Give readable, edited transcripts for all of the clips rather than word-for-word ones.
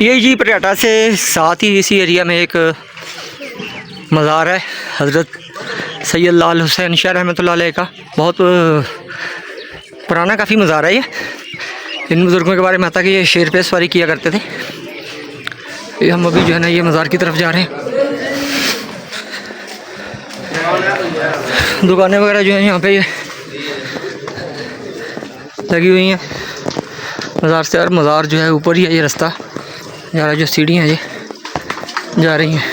ये जी पटियाला से साथ ही इसी एरिया में एक मज़ार है हज़रत सैयद लाल हुसैन शाह रहमतुल्लाह अलैह का। बहुत पुराना काफ़ी मज़ार है ये। इन बुज़ुर्गों के बारे में आता कि ये शेर पे सवारी किया करते थे। ये हम अभी जो है ना ये मज़ार की तरफ जा रहे हैं। दुकानें वगैरह जो है यहाँ पे ये लगी हुई हैं मज़ार से। और मज़ार जो है ऊपर ही है, ये रास्ता जा रहा है, जो सीढ़ियाँ ये जा रही हैं।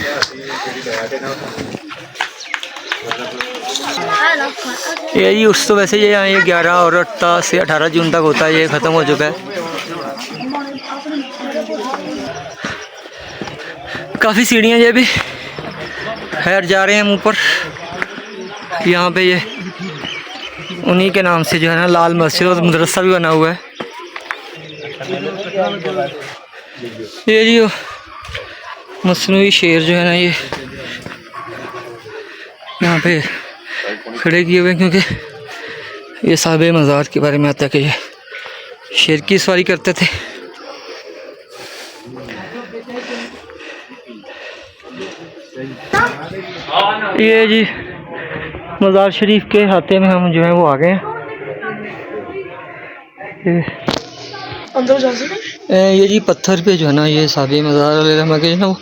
ये जी उस तो वैसे ये यहाँ ये 11 और 8 से 18 जून तक होता है, ये ख़त्म हो चुका है। काफ़ी सीढ़ियाँ ये भी खैर जा रहे हैं हम ऊपर। यहाँ पे ये उन्हीं के नाम से जो है ना लाल मस्जिद और मदरसा भी बना हुआ है। ये जी मसनूई शेर जो है ना ये यहाँ पे खड़े किए हुए हैं, क्योंकि ये साहिब मज़ार के बारे में आता है कि ये शेर की सवारी करते थे। ये जी मज़ार शरीफ के हाथे में हम जो है वो आ गए हैं। अंदर जा सकते हैं। ये जी पत्थर पे जो है ना ये साहिब मज़ार के जो ना वो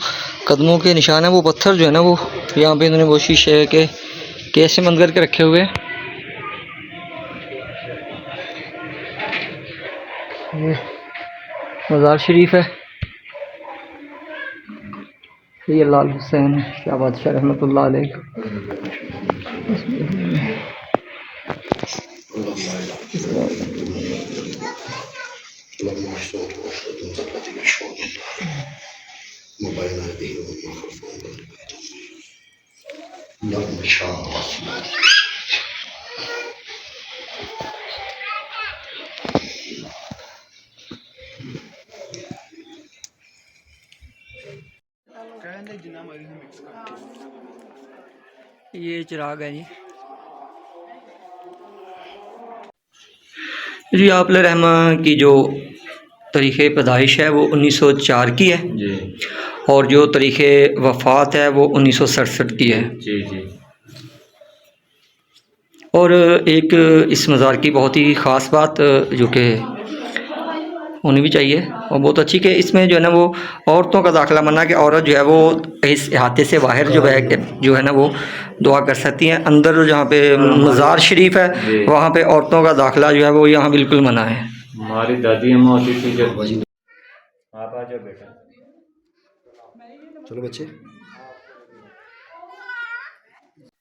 कदमों के निशान है, वो पत्थर जो है ना वो यहाँ पे इन्होंने वो शीशे के कैसे बंद करके रखे हुए हैं। ये मज़ार शरीफ है। ये लाल हुसैन शाह बादशाह रहमतुल्लाह अलैह। ये चिराग है जी आप रहमा की जो तारीख़ पैदाइश है वो 1904 की है जी, और जो तारीख़ वफ़ात है वो 1967 की है जी जी। और एक इस मज़ार की बहुत ही ख़ास बात जो कि होनी भी चाहिए और बहुत अच्छी, कि इसमें जो है ना वो औरतों का दाखिला मना, कि औरत जो है वो इस अहाते से बाहर जो है ना वो दुआ कर सकती हैं। अंदर जहाँ पे मज़ार शरीफ है वहाँ पे औरतों का दाखिला जो है वो यहाँ बिल्कुल मना है। हमारी दादी अम्मा होती थी जब आप आ जाओ बेटा, चलो बच्चे।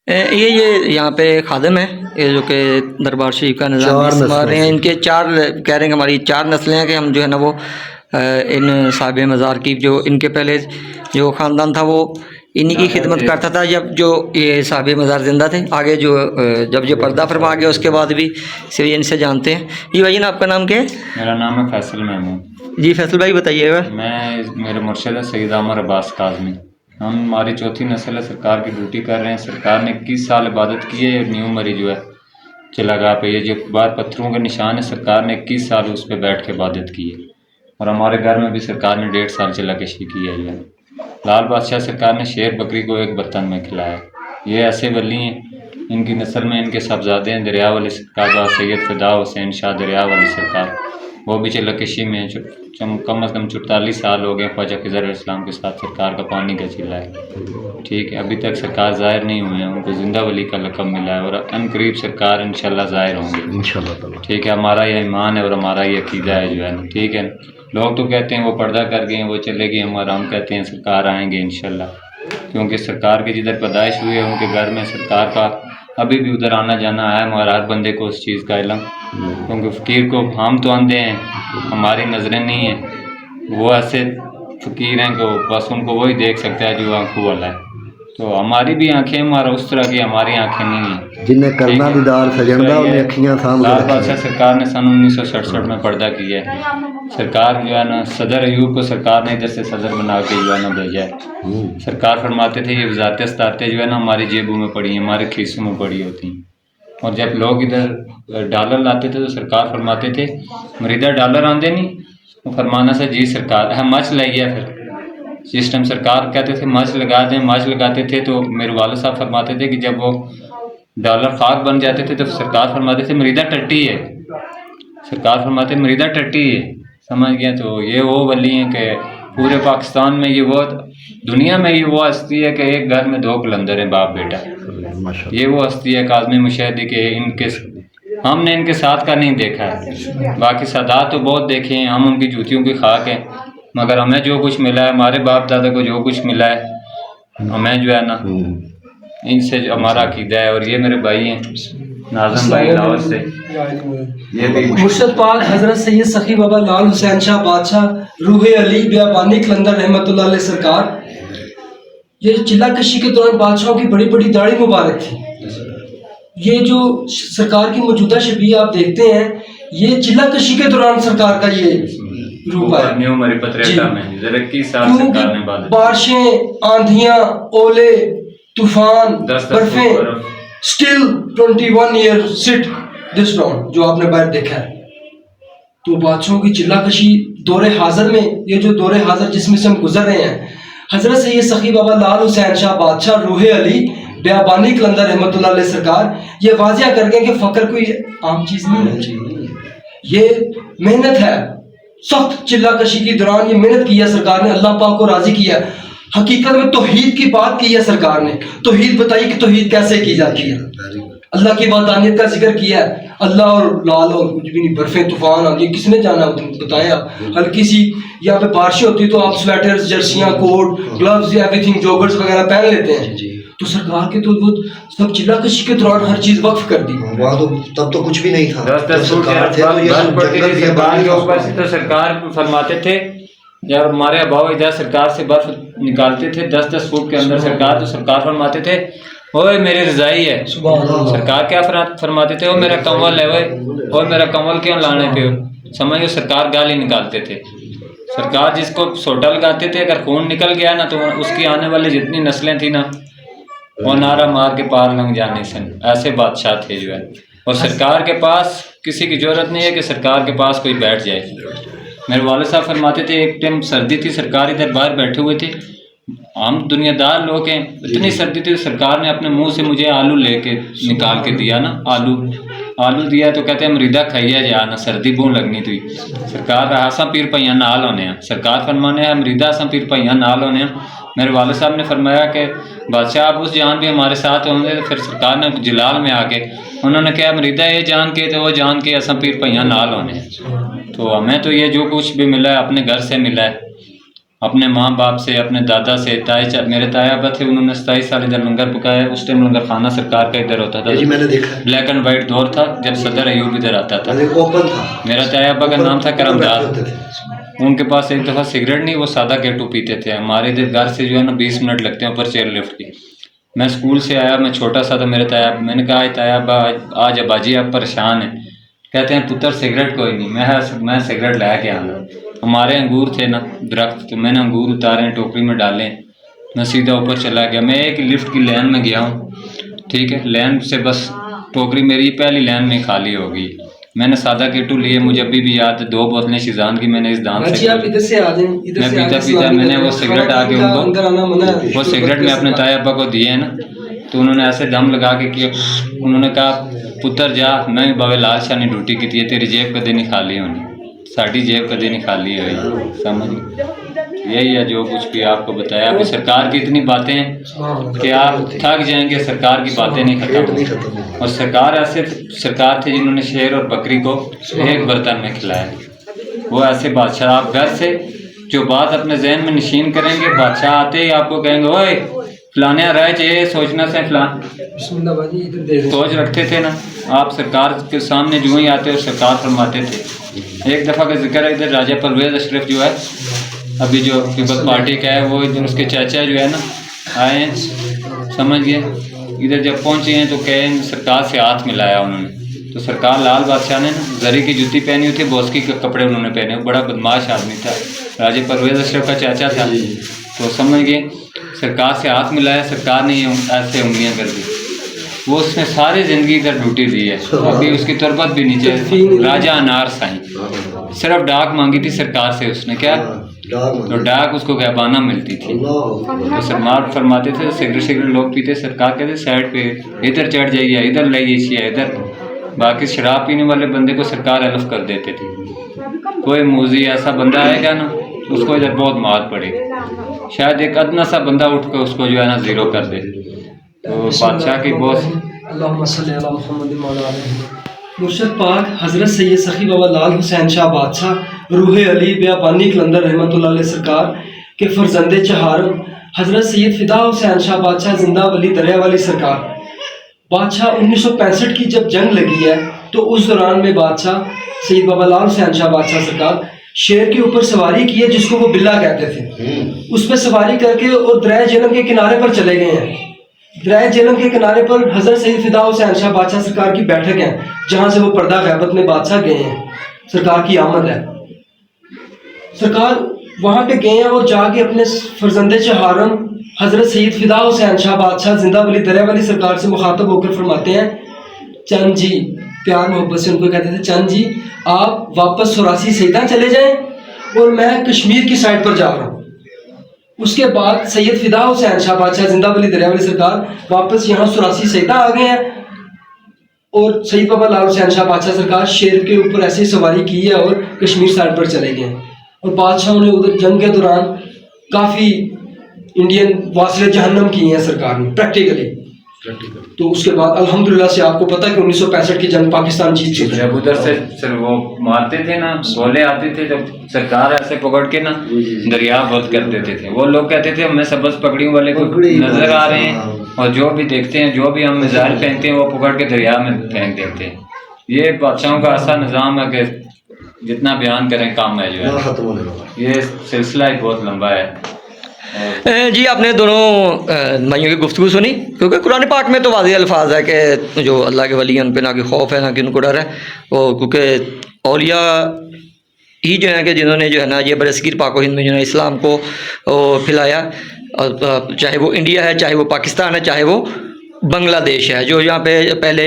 ये यहाँ पे खादिम है, ये जो कि दरबार शरीफ का निज़ाम हमारे हैं। इनके 4 कह रहे हैं हमारी 4 नस्लें हैं, कि हम जो है ना वो इन साहिब मज़ार की जो इनके पहले जो ख़ानदान था वो इन्हीं की खिदमत करता था जब जो ये साहिब मज़ार ज़िंदा थे। आगे जो जब ये पर्दा फरमा गया उसके बाद भी सिर्फ इनसे जानते हैं। जी भाई ना आपका नाम क्या है? मेरा नाम है फैसल महमूद। जी फैसल भाई बताइएगा। मेरे मुर्शिद है सैयद आमर अब्बास काज़मी। हम हमारी 4थी नस्ल है, सरकार की ड्यूटी कर रहे हैं। सरकार ने 21 साल इबादत की है। न्यू मरी जो है चिलागाह पे, ये जो बार पत्थरों का निशान है, सरकार ने 21 साल उस पर बैठ के इबादत की है। और हमारे घर में भी सरकार ने 1.5 साल चिलाकशी की है। जो है लाल बादशाह सरकार ने शेर बकरी को एक बर्तन में खिलाया। ये ऐसे वली हैं, इनकी नस्ल में इनके साहबजादे हैं दरिया वाली सरकार सैयद फ़िदा हुसैन शाह दरिया वाली सरकार, वो भी चिलाकशी में कम अज़ कम 44 साल हो गए। ख्वाजा खिज़र इस्लाम के साथ सरकार का पानी का चिल्ला है। ठीक है, अभी तक सरकार ज़ाहिर नहीं हुए हैं, उनको जिंदा वली का लक़ब मिला है और अनकरीब सरकार इंशाल्लाह ज़ाहिर होंगे इंशाल्लाह। ठीक है, हमारा ये ईमान है और हमारा ये अक़ीदा है जो है ना। ठीक है, लोग तो कहते हैं वो पर्दा कर गए, वो चले गए, हम कहते हैं सरकार आएंगे इंशाल्लाह, क्योंकि सरकार की जिधर पैदाइश हुई है उनके घर में सरकार का अभी भी उधर आना जाना है। मगर हर बंदे को उस चीज़ का इल्म, क्योंकि फ़कीर को हम तो अंधे हैं, हमारी नज़रें नहीं हैं, वो ऐसे फ़कीर हैं कि बस उनको वही देख सकता है जो आँखों वाला है। तो हमारी भी आँखें हमारा उस तरह की हमारी आँखें नहीं हैं। जिन्हें करना दीदार सजनदा उन्हें अखियां सामने। लाल बादशाह सरकार ने सन 1967 में पर्दा किया है। सरकार जो है ना सदर अयूब को सरकार ने इधर से सदर बना के जो है ना भेजा है। सरकार फरमाते थे ये वजारत इस्तारतें जो है ना हमारी जेबों में पड़ी हैं, हमारे खीसों में पड़ी होती हैं। और जब लोग इधर डॉलर लाते थे तो सरकार फरमाते थे मरीदा डॉलर आंदे नहीं, वो फरमाना से जी सरकार हम मच लाइए। फिर सिस्टम सरकार कहते थे मच लगा दें, मच लगाते थे तो मेरे वालिद साहब फरमाते थे कि जब वो डॉलर खाक बन जाते थे तो सरकार फरमाते थे मरीदा टट्टी है, सरकार फरमाते मरीदा टट्टी है, समझ गया। तो ये वो वली हैं कि पूरे पाकिस्तान में ये वो दुनिया में ये वो हस्ती है कि एक घर में 2 कलंदर हैं बाप बेटा। ये वो हस्ती है काज़मी मुशahidi के इनके हमने इनके साथ का नहीं देखा है, बाकी सादात तो बहुत देखे हैं, हम उनकी जूतियों की खाक हैं, मगर हमें जो कुछ मिला है, हमारे बाप दादा को जो कुछ मिला है, हमें जो है ना इनसे हमारा अकीदा है। और ये मेरे भाई हैं नाज़म भाई लाहौर से, ये भी मुर्शद पाक हजरत सैयद सखी बाबा लाल हुसैन शाह बादशाह रूह अली बियाबानी कलंदर रहमतुल्लाह अलैह सरकार, ये चिल्ला कशी के दौरान बादशाहों की बड़ी बड़ी दाढ़ी मुबारक थी। ये जो सरकार की मौजूदा शबी आप देखते हैं, ये चिल्ला कशी के दौरान सरकार का ये रूप है। न्यू मरी पत्रिका में जरा 21 साल सरकार ने बाद बारिशें, आंधियां, ओले, तूफान, बर्फें, still 21 year sit this down, जो आपने बाहर देखा है। तो बादशाहों की चिल्लाकशी दौरे हाजिर में, ये जो दौरे हाजिर जिसमें से हम गुजर रहे हैं, हजरत सैयद सखी बाबा लाल हुसैन शाह बादशाह रूह अली बियाबानी कलंदर रहमतुल्लाह अलैह सरकार ये वाजिया कर गए कि फकर कोई आम चीज नहीं है, ये मेहनत है। सख्त चिल्लाकशी के दौरान ये मेहनत की है सरकार ने, अल्लाह पाक को राजी किया। हकीकत में तौहीद की बात की है सरकार ने। तौहीद बताइए कि तौहीद कैसे की जाती है। अल्लाह की वादानियत का जिक्र किया है। अल्लाह और लाल और कुछ भी नहीं, बर्फें, तूफान, ये किसने जाना बताया आप। हल्की सी यहाँ पे बारिशें होती है तो आप स्वेटर्स, जर्सियाँ, कोट, ग्लव्स, एवरीथिंग, जॉगर्स वगैरह पहन लेते हैं। तो सरकार के तो वो सब चिल्लाकशी के दौरान हर चीज वक्फ कर दी। वहाँ तो तब तो कुछ भी नहीं था, 10-10 सूट तो सरकार फरमाते थे जब हमारे अभाव इधर सरकार से बर्फ निकालते थे 10-10 फुट के अंदर सरकार, तो सरकार फरमाते थे ओए मेरी रजाई है। सरकार क्या फरमाते थे, वो मेरा कंबल है, ओए मेरा कंबल क्यों लाने पे हो। समझो सरकार गाली निकालते थे। सरकार जिसको सोटा लगाते थे, अगर खून निकल गया ना तो उसकी आने वाली जितनी नस्लें थी ना वो नारा मार के पार लंघ जाने से, ऐसे बादशाह थे जो है। और सरकार के पास किसी की जरूरत नहीं है कि सरकार के पास कोई बैठ जाए। मेरे वालिद साहब फरमाते थे एक टाइम सर्दी थी, सरकार इधर बाहर बैठे हुए थे, हम दुनियादार लोग हैं, इतनी सर्दी थी सरकार ने अपने मुंह से मुझे आलू लेके निकाल के दिया ना, आलू दिया तो कहते हैं मरीदा खाइया जा ना, सर्दी बूं लगनी थी। सरकार असा पीर भैया नाल होने, सरकार फरमाने है मरीदा असा पीर भैया नाल होने। मेरे वालिद साहब ने फरमाया कि बादशाह आप उस जान भी हमारे साथ होंगे। तो फिर सरकार ने जलाल में आके उन्होंने कहा मरीदा ये जान के तो वो जान के असा पीर भैया नाल होने। तो हमें तो ये जो कुछ भी मिला है अपने घर से मिला है, अपने माँ बाप से, अपने दादा से। मेरे ताया अब्बा थे, उन्होंने 27 साल इधर लंगर पकाया। उस टाइम लंगर खाना सरकार का इधर होता था, मैंने देखा, ब्लैक एंड वाइट दौर था जब सदर अयूब इधर आता था, ओपन था। मेरा ताया अब्बा का नाम था करमदाद। उनके पास एक दफ़ा सिगरेट नहीं, वो सादा गेटू पीते थे। हमारे इधर घर से जो है ना 20 मिनट लगते हैं ऊपर चेयर लिफ्ट की। मैं स्कूल से आया, मैं छोटा सा था, मेरे ताया, मैंने कहा ताया अब्बा आज अब्बाजी आप परेशान हैं। कहते हैं पुत्र सिगरेट कोई नहीं, मैं सिगरेट ला के आना। हमारे अंगूर थे ना दरख्त, तो मैंने अंगूर उतारे टोकरी में डाले, मैं सीधा ऊपर चला गया। मैं एक लिफ्ट की लाइन में गया हूँ, ठीक है, लाइन से बस टोकरी मेरी पहली लाइन में खाली हो गई। मैंने सादा केटू लिए, मुझे अभी भी याद है, 2 बोतलें शिजान की मैंने इस दाम से आप इधर से आ जाएं, इधर मैं पीता मैंने वो सिगरेट आके उनको वो सिगरेट में अपने ताया अब्बा को दिए है ना, तो उन्होंने ऐसे दम लगा के किया। उन्होंने कहा पुत्र जा, मैं बाबे लाल शाह ने ड्यूटी की थी, तेरी जेब कदे नहीं खाली होनी, साड़ी जेब कदे नहीं खाली हुई। समझ यही है जो कुछ भी आपको बताया। अभी सरकार की इतनी बातें हैं कि आप थक जाएंगे, सरकार की बातें नहीं खत्म। और सरकार ऐसे सरकार थी जिन्होंने शेर और बकरी को एक बर्तन में खिलाया। वो ऐसे बादशाह, आप घर से जो बात अपने जहन में नशीन करेंगे, बादशाह आते ही आपको कहेंगे ओए फलाने रह चाहिए सोचना से फलान सोच रखते थे ना। आप सरकार के सामने जो ही आते हो सरकार फरमाते थे। एक दफ़ा का जिक्र है, इधर राजा परवेज अशरफ जो है अभी जो पीपल्स पार्टी का है, वो इधर उसके चाचा जो है ना आए हैं, समझ गए। इधर जब पहुँचे हैं तो कहें सरकार से हाथ मिलाया उन्होंने। तो सरकार लाल बादशाह ने ना जरी की जूती पहनी हुई थी, बोस्की के कपड़े उन्होंने पहने, बड़ा बदमाश आदमी था, राजा परवेज अशरफ का चाचा था। तो समझ गए सरकार से हाथ मिलाया, सरकार ने ये ऐसे उंगलियां कर दी। वो उसने सारी ज़िंदगी इधर ड्यूटी दी है, अभी उसकी तुरबत भी नीचे। राजा अनार साईं, सिर्फ डाक मांगी थी सरकार से उसने, क्या तो डाक उसको गैबाना मिलती थी। तो सरमार फरमाते थे, सिगरेट लोग पीते, सरकार कहते साइड पे इधर चढ़ जाइए, इधर लाइए, इधर। बाकी शराब पीने वाले बंदे को सरकार अलफ कर देते थे। कोई मूजी ऐसा बंदा आएगा ना, उसको इधर बहुत मार पड़ेगी। शायद एक अदना सा बंदा उठ कर उसको जो है ना ज़ीरो कर दे। तो बादशाह की बहुत मुर्शद पाक हज़रत सैयद सखी बाबा लाल हुसैन शाह बादशाह रूह अली बियाबानी कलंदर रहमतुल्लाह अलैह सरकार के फर्जंदे चहारम हज़रत सैयद फ़िदा हुसैन शाह बादशाह जिंदा वली दरिया वाली सरकार। बादशाह 1965 की जब जंग लगी है तो उस दौरान में बादशाह सैयद बाबा लाल हुसैन शाह बादशाह सरकार शेर के ऊपर सवारी की है, जिसको वो बिल्ला कहते थे। उस पर सवारी करके और दरिया जेहलम के किनारे पर चले गए हैं। दरिया जेहलम के किनारे पर हज़रत सैयद फ़िदा हुसैन शाह बादशाह सरकार की बैठक है, जहाँ से वो पर्दा गैबत में बादशाह गए हैं। सरकार की आमद है, सरकार वहाँ पे गए हैं और जाके अपने फर्जंदे चहारम हज़रत सैयद फ़िदा हुसैन शाह बादशाह जिंदा वली दरिया वाली सरकार से मुखातब होकर फरमाते हैं, चंद जी, प्यार मोहब्बत से उनको कहते थे, चंद जी आप वापस 84 सईदा चले जाएं और मैं कश्मीर की साइड पर जा रहा हूँ। उसके बाद सैयद फ़िदा हुसैन शाह बादशाह जिंदा वली दरिया वाली सरकार वापस यहाँ 84 सईदा आ गए हैं और सैयद बाबा लाल हुसैन शाह बादशाह सरकार शेर के ऊपर ऐसे सवारी की है और कश्मीर साइड पर चले गए हैं। और बादशाहों ने उधर जंग के दौरान काफ़ी इंडियन वासले जहन्नम की हैं सरकार ने प्रैक्टिकली। तो उसके बाद अल्हम्दुलिल्लाह से आपको पता है कि 1965 की जंग पाकिस्तान जीत चुका है। जब उधर से सर वो मारते थे ना, गोले आते थे, जब सरकार ऐसे पकड़ के ना दरिया बंद कर देते थे। वो लोग कहते थे हमें सबस पकड़ियों वाले को नजर आ रहे हैं और जो भी देखते हैं, जो भी हम मिसाइल फेंकते हैं वो पकड़ के दरिया में फेंक देते हैं। ये बादशाहों का ऐसा निज़ाम है कि जितना बयान करें कम है। जो है ये सिलसिला ही बहुत लंबा है। जी आपने दोनों भाइयों की गुफ्तगू सुनी, क्योंकि कुरान पाक में तो वाज़ेह अल्फाज है कि जो अल्लाह के वली हैं उन पर ना कि खौफ है ना कि उनको डर है। और क्योंकि औलिया ही जो है कि जिन्होंने जो है ना ये बरसगीर पाक हिंद में जो है इस्लाम को फैलाया, और चाहे वो इंडिया है, चाहे वो पाकिस्तान है, चाहे वो बांग्लादेश है। जो यहाँ पे पहले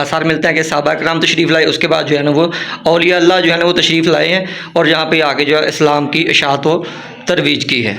आसार मिलते हैं कि सहाबा कराम तशरीफ़ लाए, उसके बाद जो है ना वो औलिया अल्लाह जो है ना वो तशरीफ़ लाए हैं और यहाँ पे आके जो है इस्लाम की इशाअत व तरवीज की है।